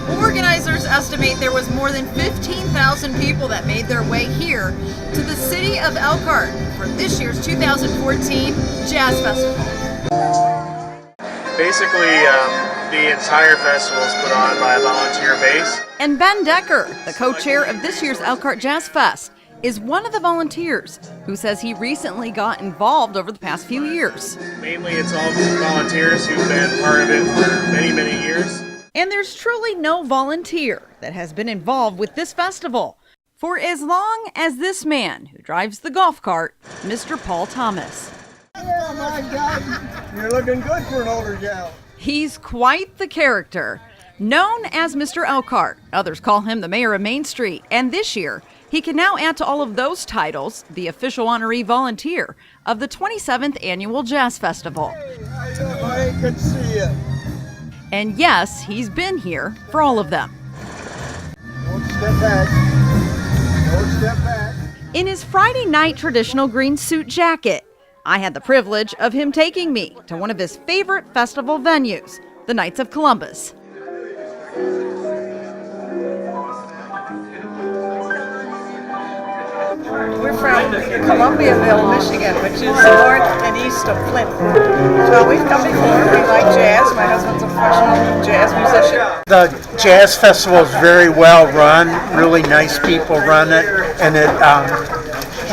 Organizers estimate there was more than 15,000 people that made their way here to the city of Elkhart for this year's 2014 Jazz Festival. Basically, the entire festival is put on by a volunteer base. And Ben Decker, the co-chair of this year's Elkhart Jazz Fest, is one of the volunteers who says he recently got involved over the past few years. Mainly it's all volunteers who've been part of it for many, many years. And there's truly no volunteer that has been involved with this festival for as long as this man who drives the golf cart, Mr. Paul Thomas. Oh my God, you're looking good for an older gal. He's quite the character. Known as Mr. Elkhart, others call him the mayor of Main Street, and this year, he can now add to all of those titles the official honoree volunteer of the 27th Annual Jazz Festival. Hey, how you doing, buddy? Good to see you. And yes, he's been here for all of them. Don't step back. Don't step back. In his Friday night traditional green suit jacket, I had the privilege of him taking me to one of his favorite festival venues, the Knights of Columbus. We're from Columbiaville, Michigan, which is north and east of Flint. So we've come before. We like jazz. My husband's a professional jazz musician. The Jazz Festival is very well run. Really nice people run it, and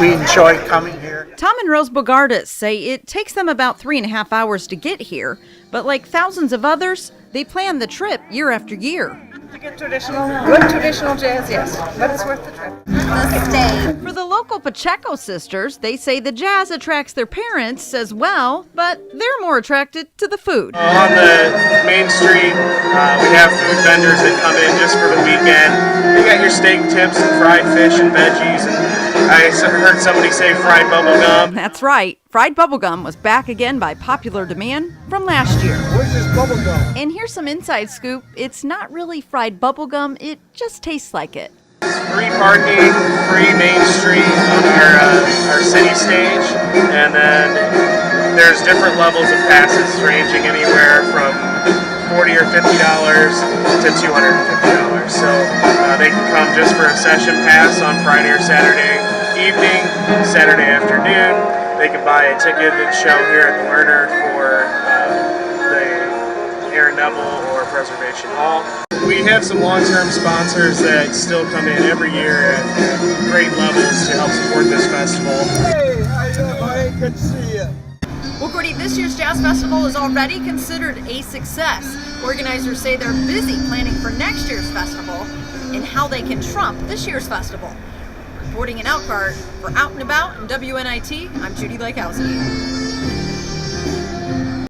we enjoy coming here. Tom and Rose Bogardus say it takes them about 3.5 hours to get here, but like thousands of others, they plan the trip year after year. To get good traditional jazz, yes, but it's worth the trip. For the local Pacheco sisters, they say the jazz attracts their parents as well, but they're more attracted to the food. On the main street, we have food vendors that come in just for the weekend. You got your steak tips and fried fish and veggies, and I heard somebody say fried bubble gum. That's right. Fried bubblegum was back again by popular demand from last year. Where's this bubble gum? And here's some inside scoop. It's not really fried bubblegum, it just tastes like it. Free parking, free Main Street on our city stage, and then there's different levels of passes ranging anywhere from $40 or $50 to $250. So they can come just for a session pass on Friday or Saturday evening, Saturday afternoon. They can buy a ticket and show here at the Lerner for the Aaron Neville or Preservation Hall. We have some long-term sponsors that still come in every year at great levels to help support this festival. Hey, how you doing, buddy? Good to see you. Well, Gordy, this year's Jazz Festival is already considered a success. Organizers say they're busy planning for next year's festival and how they can trump this year's festival. Reporting in Elkhart for Out and About and WNIT, I'm Judi Lykowski.